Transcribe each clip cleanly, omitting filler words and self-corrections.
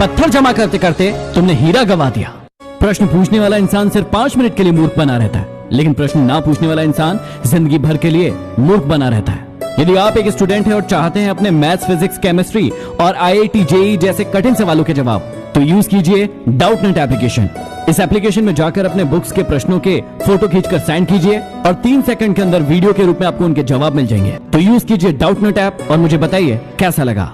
पत्थर जमा करते करते तुमने हीरा गवा दिया। प्रश्न पूछने वाला इंसान सिर्फ 5 मिनट के लिए मूर्ख बना रहता है, लेकिन प्रश्न ना पूछने वाला इंसान जिंदगी भर के लिए मूर्ख बना रहता है। यदि आप एक स्टूडेंट हैं और चाहते हैं अपने मैथ्स, फिजिक्स, केमिस्ट्री और IIT, JEE जैसे कठिन सवालों के जवाब, तो यूज कीजिए डाउटनेट एप्लीकेशन। इस एप्लीकेशन में जाकर अपने बुक्स के प्रश्नों के फोटो खींचकर सेंड कीजिए और 3 सेकंड के अंदर वीडियो के रूप में आपको उनके जवाब मिल जाएंगे। तो यूज कीजिए डाउटनेट ऐप और मुझे बताइए कैसा लगा।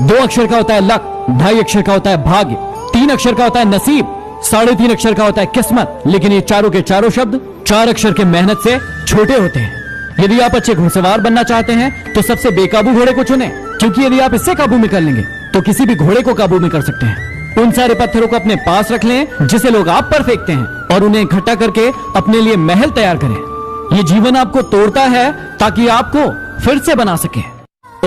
2 अक्षर का होता है लक, 2.5 अक्षर का होता है भाग्य, 3 अक्षर का होता है नसीब, 3.5 अक्षर का होता है किस्मत, लेकिन ये चारों के चारों शब्द 4 अक्षर के मेहनत से छोटे होते हैं। यदि आप अच्छे घुड़सवार बनना चाहते हैं तो सबसे बेकाबू घोड़े को चुनें, क्योंकि यदि आप इससे काबू में कर लेंगे तो किसी भी घोड़े को काबू में कर सकते हैं। उन सारे पत्थरों को अपने पास रख लें जिसे लोग आप पर फेंकते हैं और उन्हें इकट्ठा करके अपने लिए महल तैयार करें। ये जीवन आपको तोड़ता है ताकि आपको फिर से बना सके।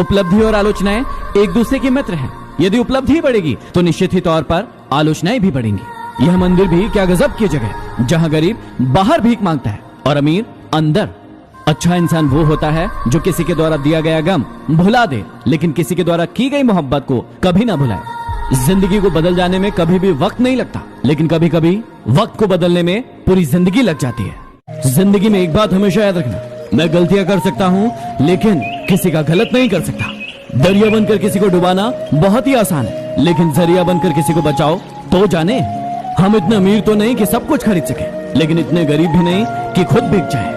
उपलब्धि और आलोचनाएं एक दूसरे के मित्र हैं। यदि उपलब्धि बढ़ेगी तो निश्चित ही तौर पर आलोचनाएं भी बढ़ेंगी। यह मंदिर भी क्या गजब की जगह, जहां गरीब बाहर भीख मांगता है और अमीर अंदर। अच्छा इंसान वो होता है जो किसी के द्वारा दिया गया गम भुला दे, लेकिन किसी के द्वारा की गई मोहब्बत को कभी ना भुलाए। जिंदगी को बदल जाने में कभी भी वक्त नहीं लगता, लेकिन कभी कभी वक्त को बदलने में पूरी जिंदगी लग जाती है। जिंदगी में एक बात हमेशा याद रखना, मैं गलतियां कर सकता हूं लेकिन किसी का गलत नहीं कर सकता। दरिया बनकर किसी को डुबाना बहुत ही आसान है, लेकिन जरिया बनकर किसी को बचाओ तो जाने। हम इतने अमीर तो नहीं कि सब कुछ खरीद सके, लेकिन इतने गरीब भी नहीं कि खुद बिक जाए।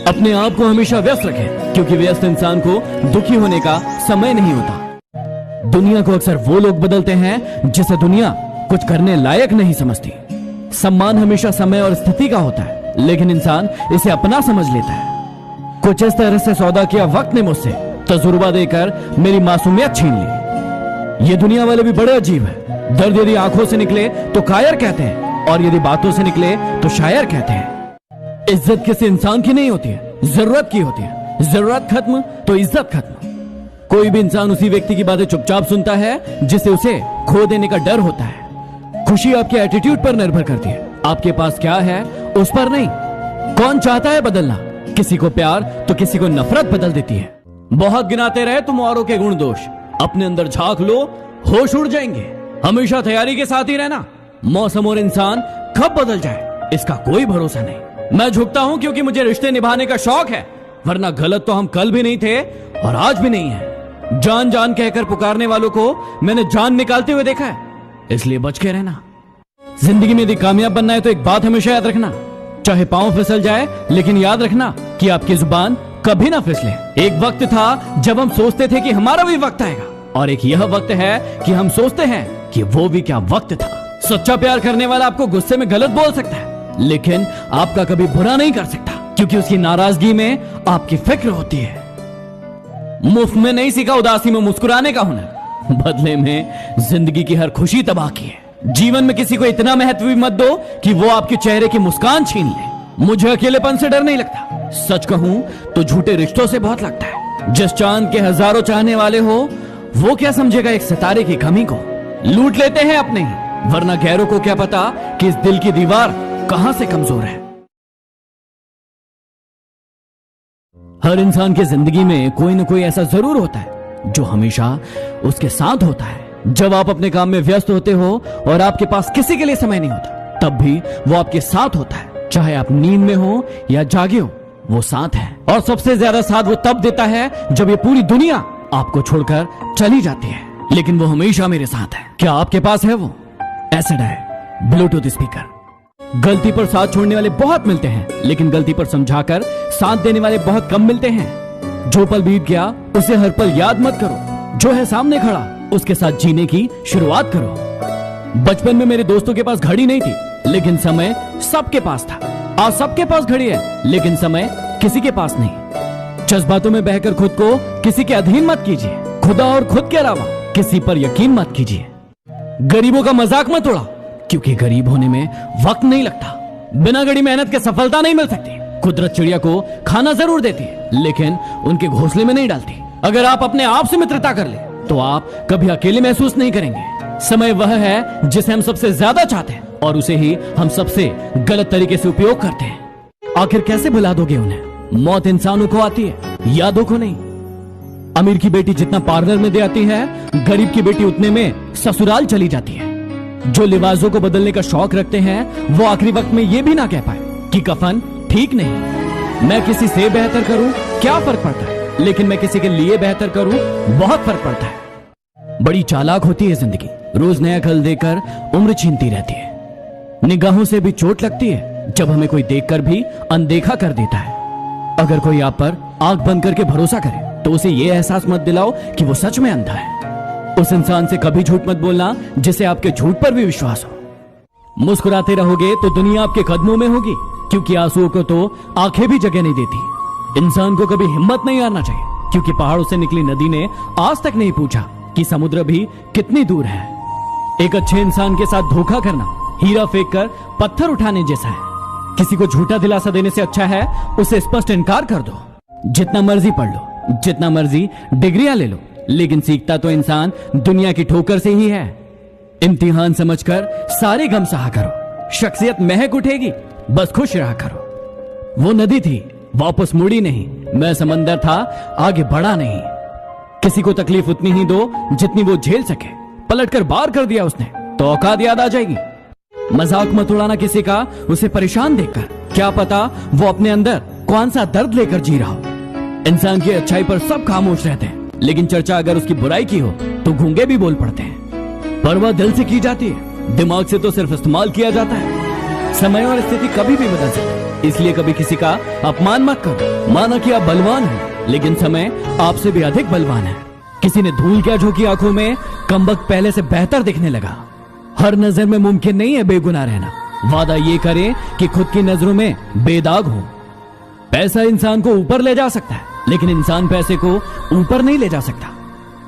अपने आप को हमेशा व्यस्त रखें, क्योंकि व्यस्त इंसान को दुखी होने का समय नहीं होता। दुनिया को अक्सर वो लोग बदलते हैं जिसे दुनिया कुछ करने लायक नहीं समझती। सम्मान हमेशा समय और स्थिति का होता है, लेकिन इंसान इसे अपना समझ लेता है। कुछ इस तरह से सौदा किया वक्त ने मुझसे, तजुर्बा देकर मेरी मासूमियत छीन ली। ये दुनिया वाले भी बड़े अजीब है। दर्द यदि आंखों से निकले तो कायर कहते हैं, और यदि बातों से निकले तो शायर कहते हैं। इज्जत किसी इंसान की नहीं होती है, जरूरत की होती है। जरूरत खत्म तो इज्जत खत्म। कोई भी इंसान उसी व्यक्ति की बातें चुपचाप सुनता है जिसे उसे खो देने का डर होता है। खुशी आपके एटीट्यूड पर निर्भर करती है, आपके पास क्या है उस पर नहीं। कौन चाहता है बदलना? किसी को प्यार तो किसी को नफरत बदल देती है। बहुत गिनाते रहे तुम औरों के गुण दोष, अपने अंदर झांक लो, होश उड़ जाएंगे। हमेशा तैयारी के साथ ही रहना, मौसम और इंसान कब बदल जाए इसका कोई भरोसा नहीं। मैं झुकता हूं क्योंकि मुझे रिश्ते निभाने का शौक है, वरना गलत तो हम कल भी नहीं थे और आज भी नहीं है। जान जान कहकर पुकारने वालों को मैंने जान निकालते हुए देखा है, इसलिए बच के रहना। जिंदगी में यदि कामयाब बनना है तो एक बात हमेशा याद रखना, चाहे पांव फिसल जाए लेकिन याद रखना कि आपकी जुबान कभी ना फिसले। एक वक्त था जब हम सोचते थे कि हमारा भी वक्त आएगा, और एक यह वक्त है कि हम सोचते हैं कि वो भी क्या वक्त था। सच्चा प्यार करने वाला आपको गुस्से में गलत बोल सकता है, लेकिन आपका कभी बुरा नहीं कर सकता, क्योंकि उसकी नाराजगी में आपकी फिक्र होती है। मुफ्त में नहीं सीखा उदासी में मुस्कुराने का हुनर, बदले में जिंदगी की हर खुशी तबाह की है। जीवन में किसी को इतना महत्व भी मत दो कि वो आपके चेहरे की मुस्कान छीन ले। मुझे अकेलेपन से डर नहीं लगता, सच कहूं तो झूठे रिश्तों से बहुत लगता है। जिस चांद के हजारों चाहने वाले हो वो क्या समझेगा एक सितारे की कमी को। लूट लेते हैं अपने ही, वरना गैरों को क्या पता कि इस दिल की दीवार कहां से कमजोर है। हर इंसान की जिंदगी में कोई ना कोई ऐसा जरूर होता है जो हमेशा उसके साथ होता है। जब आप अपने काम में व्यस्त होते हो और आपके पास किसी के लिए समय नहीं होता, तब भी वो आपके साथ होता है। चाहे आप नींद में हो या जागे हो, वो साथ है। और सबसे ज्यादा साथ वो तब देता है जब ये पूरी दुनिया आपको छोड़कर चली जाती है, लेकिन वो हमेशा मेरे साथ है। क्या आपके पास है वो? एसिड है, ब्लूटूथ स्पीकर। गलती पर साथ छोड़ने वाले बहुत मिलते हैं, लेकिन गलती पर समझाकर साथ देने वाले बहुत कम मिलते हैं। जो पल बीत गया उसे हर पल याद मत करो, जो है सामने खड़ा उसके साथ जीने की शुरुआत करो। बचपन में मेरे दोस्तों के पास घड़ी नहीं थी, लेकिन समय सबके पास था। आज सबके पास घड़ी है, लेकिन समय किसी के पास नहीं। जज्बातों में बहकर खुद को किसी के अधीन मत कीजिए। खुदा और खुद के अलावा किसी पर यकीन मत कीजिए। गरीबों का मजाक मत उड़ाओ, क्योंकि गरीब होने में वक्त नहीं लगता। बिना कड़ी मेहनत के सफलता नहीं मिल सकती। कुदरत चिड़िया को खाना जरूर देती है, लेकिन उनके घोंसले में नहीं डालती। अगर आप अपने आप से मित्रता कर ले तो आप कभी अकेले महसूस नहीं करेंगे। समय वह है जिसे हम सबसे ज्यादा चाहते हैं, और उसे ही हम सबसे गलत तरीके से उपयोग करते हैं। आखिर कैसे भुला दोगे उन्हें? मौत इंसानों को आती है, यादों को नहीं। अमीर की बेटी जितना पार्लर में दे आती है, गरीब की बेटी उतने में ससुराल चली जाती है। जो लिबासों को बदलने का शौक रखते हैं वो आखिरी वक्त में ये भी ना कह पाए कि कफन ठीक नहीं। मैं किसी से बेहतर करूं क्या फर्क पड़ता है, लेकिन मैं किसी के लिए बेहतर करूं बहुत फर्क पड़ता है। बड़ी चालाक होती है जिंदगी, रोज नया कल देकर उम्र छीनती रहती है। निगाहों से भी चोट लगती है जब हमें कोई देखकर भी अनदेखा कर देता है। अगर कोई आप पर आंख बंद करके भरोसा करे तो उसे यह एहसास मत दिलाओ कि वो सच में अंधा है। उस इंसान से कभी झूठ मत बोलना जिसे आपके झूठ पर भी विश्वास हो। मुस्कुराते रहोगे तो दुनिया आपके कदमों में होगी, क्योंकि आंसुओं को तो आंखें भी जगह नहीं देती। इंसान को कभी हिम्मत नहीं हारना चाहिए, क्योंकि पहाड़ों से निकली नदी ने आज तक नहीं पूछा कि समुद्र भी कितनी दूर है। एक अच्छे इंसान के साथ धोखा करना हीरा फेंक कर पत्थर उठाने जैसा है। किसी को झूठा दिलासा देने से अच्छा है उसे स्पष्ट इनकार कर दो। जितना मर्जी पढ़ लो, जितना मर्जी डिग्रियां ले लो, लेकिन सीखता तो इंसान दुनिया की ठोकर से ही है। इम्तिहान समझकर सारे गम सहा करो, शख्सियत महक उठेगी, बस खुश रहा करो। वो नदी थी, वापस मुड़ी नहीं। मैं समंदर था, आगे बढ़ा नहीं। किसी को तकलीफ उतनी ही दो जितनी वो झेल सके। पलटकर बार कर दिया उसने तो औकात याद आ जाएगी। मजाक मत उड़ाना किसी का उसे परेशान देखकर, क्या पता वो अपने अंदर कौन सा दर्द लेकर जी रहा हो। इंसान की अच्छाई पर सब खामोश रहते हैं, लेकिन चर्चा अगर उसकी बुराई की हो तो गूंगे भी बोल पड़ते हैं। परवाह दिल से की जाती है, दिमाग से तो सिर्फ इस्तेमाल किया जाता है। समय और स्थिति कभी भी बदल सकती है, इसलिए कभी किसी का अपमान मत करो। माना कि आप बलवान हो, लेकिन समय आपसे भी अधिक बलवान है। किसी ने धूल क्या झोंकी आंखों में, कमबख्त पहले से बेहतर दिखने लगा। हर नजर में मुमकिन नहीं है बेगुनाह रहना। वादा ये करें कि खुद की नजरों में बेदाग हो। पैसा इंसान को ऊपर ले जा सकता है, लेकिन इंसान पैसे को ऊपर नहीं ले जा सकता।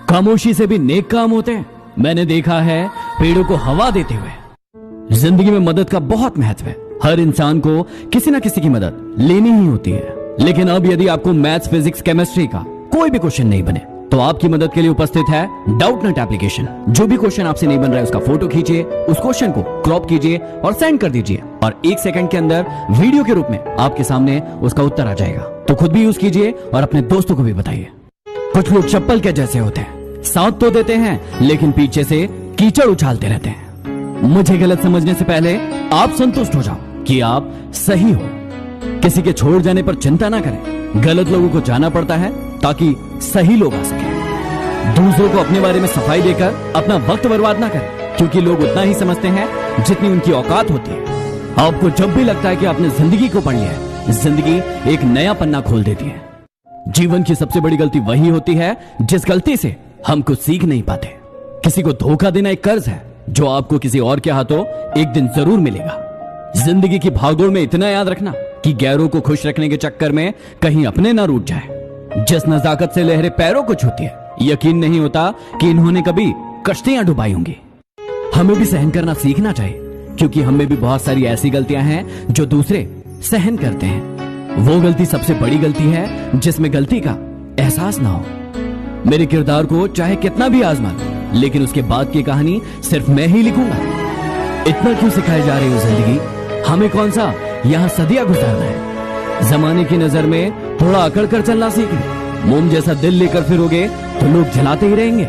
खामोशी से भी नेक काम होते हैं। मैंने देखा है पेड़ों को हवा देते हुए। जिंदगी में मदद का बहुत महत्व है। हर इंसान को किसी ना किसी की मदद लेनी ही होती है। लेकिन अब यदि आपको मैथ्स, फिजिक्स, केमिस्ट्री का कोई भी क्वेश्चन नहीं बने तो आपकी मदद के लिए उपस्थित है डाउटनेट एप्लीकेशन। जो भी क्वेश्चन आपसे नहीं बन रहा है उसका फोटो खींचिए, उस क्वेश्चन को क्रॉप कीजिए और सेंड कर दीजिए, और 1 सेकंड के अंदर वीडियो के रूप में आपके सामने उसका उत्तर आ जाएगा। तो खुद भी यूज कीजिए और अपने दोस्तों को भी बताइए। कुछ लोग चप्पल के जैसे होते हैं, साथ तो देते हैं लेकिन पीछे से कीचड़ उछालते रहते हैं। मुझे गलत समझने से पहले आप संतुष्ट हो जाओ कि आप सही हो। किसी के छोड़ जाने पर चिंता ना करें। गलत लोगों को जाना पड़ता है ताकि सही लोग आ सके। दूसरों को अपने बारे में सफाई देकर अपना वक्त बर्बाद ना करें, क्योंकि लोग उतना ही समझते हैं जितनी उनकी औकात होती है। आपको जब भी लगता है कि आपने जिंदगी को पढ़ लिया है, जिंदगी एक नया पन्ना खोल देती है। जीवन की सबसे बड़ी गलती वही होती है जिस गलती से हम कुछ सीख नहीं पाते। किसी को धोखा देना एक कर्ज है जो आपको किसी और के हाथों एक दिन जरूर मिलेगा। जिंदगी की भागदौड़ में इतना याद रखना कि गैरों को खुश रखने के चक्कर में कहीं अपने ना रूठ जाए। जिस नजाकत से लहरें पैरों को छूती है, यकीन नहीं होता कि इन्होंने कभी कश्तियां डुबाई होंगी। हमें भी सहन करना सीखना चाहिए, क्योंकि हमें भी बहुत सारी ऐसी गलतियां हैं जो दूसरे सहन करते हैं। वो गलती सबसे बड़ी गलती है जिसमें गलती का एहसास ना हो। मेरे किरदार को चाहे कितना भी आजमा लो, लेकिन उसके बाद की कहानी सिर्फ मैं ही लिखूंगा। इतना क्यों सिखाई जा रही हो जिंदगी? हमें कौन सा यहाँ सदियां गुजारना है? जमाने की नजर में थोड़ा अकड़ कर चलना सीख लो। मोम जैसा दिल लेकर फिरोगे तो लोग जलाते ही रहेंगे।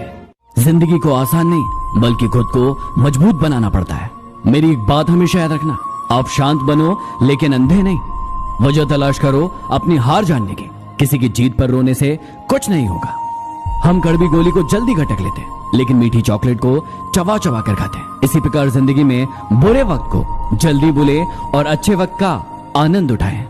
जिंदगी को आसान नहीं बल्कि खुद को मजबूत बनाना पड़ता है। मेरी एक बात हमेशा याद रखना, आप शांत बनो लेकिन अंधे नहीं। वजह तलाश करो अपनी हार जानने की। किसी की जीत पर रोने से कुछ नहीं होगा। हम कड़वी गोली को जल्दी गटक लेते हैं, लेकिन मीठी चॉकलेट को चबा चबा कर खाते हैं। इसी प्रकार जिंदगी में बुरे वक्त को जल्दी भूले और अच्छे वक्त का आनंद उठाएं।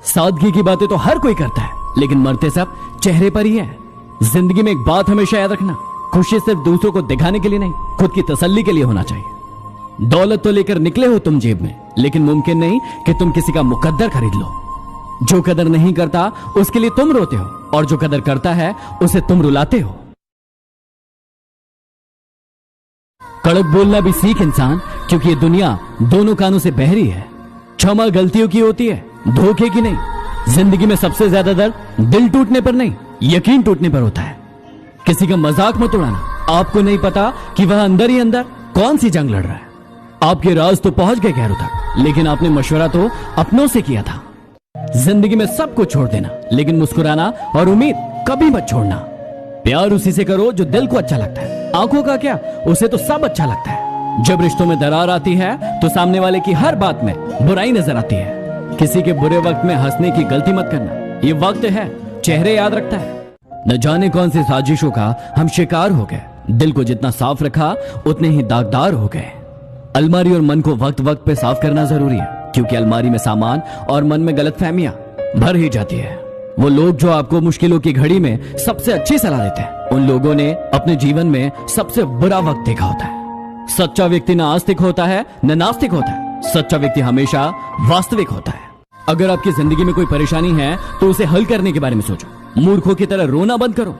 सादगी की बातें तो हर कोई करता है, लेकिन मरते सब चेहरे पर ही है। जिंदगी में एक बात हमेशा याद रखना, खुशी सिर्फ दूसरों को दिखाने के लिए नहीं, खुद की तसल्ली के लिए होना चाहिए। दौलत तो लेकर निकले हो तुम जेब में, लेकिन मुमकिन नहीं कि तुम किसी का मुकद्दर खरीद लो। जो कदर नहीं करता उसके लिए तुम रोते हो, और जो कदर करता है उसे तुम रुलाते हो। कड़क बोलना भी सीख इंसान, क्योंकि ये दुनिया दोनों कानों से बहरी है। क्षमा गलतियों की होती है, धोखे की नहीं। जिंदगी में सबसे ज्यादा दर्द दिल टूटने पर नहीं, यकीन टूटने पर होता है। किसी का मजाक मत उड़ाना। आपको नहीं पता कि वह अंदर ही अंदर कौन सी जंग लड़ रहा है। आपके राज तो पहुंच गए गैरों तक, लेकिन आपने मशवरा तो अपनों से किया था। जिंदगी में सब कुछ छोड़ देना, लेकिन मुस्कुराना और उम्मीद कभी मत छोड़ना। प्यार उसी से करो जो दिल को अच्छा लगता है। आंखों का क्या, उसे तो सब अच्छा लगता है। जब रिश्तों में दरार आती है तो सामने वाले की हर बात में बुराई नजर आती है। किसी के बुरे वक्त में हंसने की गलती मत करना, ये वक्त है चेहरे याद रखता है। न जाने कौन सी साजिशों का हम शिकार हो गए। दिल को जितना साफ रखा उतने ही दागदार हो गए। अलमारी और मन को वक्त वक्त पे साफ करना जरूरी है, क्योंकि अलमारी में सामान और मन में गलतफहमियां भर ही जाती है। वो लोग जो आपको मुश्किलों की घड़ी में सबसे अच्छी सलाह देते हैं, उन लोगों ने अपने जीवन में सबसे बुरा वक्त देखा होता है। सच्चा व्यक्ति न आस्तिक होता है न नास्तिक होता है। सच्चा व्यक्ति हमेशा वास्तविक होता है। अगर आपकी जिंदगी में कोई परेशानी है तो उसे हल करने के बारे में सोचो। मूर्खों की तरह रोना बंद करो।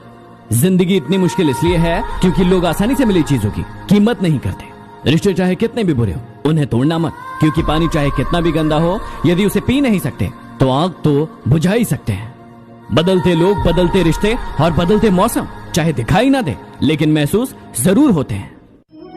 जिंदगी इतनी मुश्किल इसलिए है क्योंकि लोग आसानी से मिली चीजों की कीमत नहीं करते। रिश्ते चाहे कितने भी बुरे हो उन्हें तोड़ना मत, क्योंकि पानी चाहे कितना भी गंदा हो, यदि उसे पी नहीं सकते तो आग तो बुझा ही सकते हैं। बदलते लोग, बदलते रिश्ते और बदलते मौसम चाहे दिखाई ना दे लेकिन महसूस जरूर होते हैं।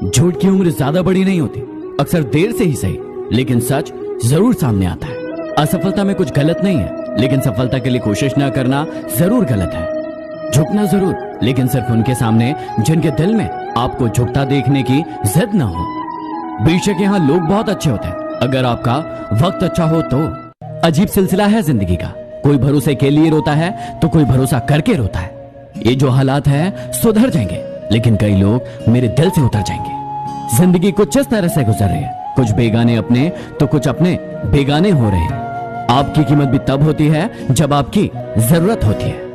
झूठ की उम्र ज्यादा बड़ी नहीं होती, अक्सर देर से ही सही लेकिन सच जरूर सामने आता है। असफलता में कुछ गलत नहीं है, लेकिन सफलता के लिए कोशिश ना करना जरूर गलत है। झुकना जरूर, लेकिन सिर्फ उनके सामने जिनके दिल में आपको झुकता देखने की जिद ना हो। बेशक यहाँ लोग बहुत अच्छे होते हैं, अगर आपका वक्त अच्छा हो तो। अजीब सिलसिला है जिंदगी का, कोई भरोसे के लिए रोता है तो कोई भरोसा करके रोता है। ये जो हालात है सुधर जाएंगे, लेकिन कई लोग मेरे दिल से उतर जाएंगे। जिंदगी कुछ इस तरह से गुजर रही है, कुछ बेगाने अपने तो कुछ अपने बेगाने हो रहे हैं। आपकी कीमत भी तब होती है जब आपकी जरूरत होती है।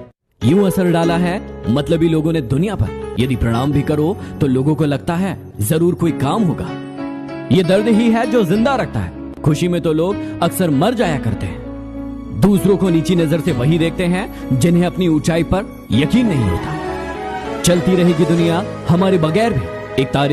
यूं असर डाला है मतलबी लोगों ने दुनिया पर। यदि प्रणाम भी करो तो लोगों को लगता है जरूर कोई काम होगा। ये दर्द ही है जो जिंदा रखता है। खुशी में तो लोग अक्सर मर जाया करते हैं। दूसरों को नीची नजर से वही देखते हैं जिन्हें अपनी ऊंचाई पर यकीन नहीं होता। चलती रहेगी दुनिया हमारे बगैर भी, एक तारीख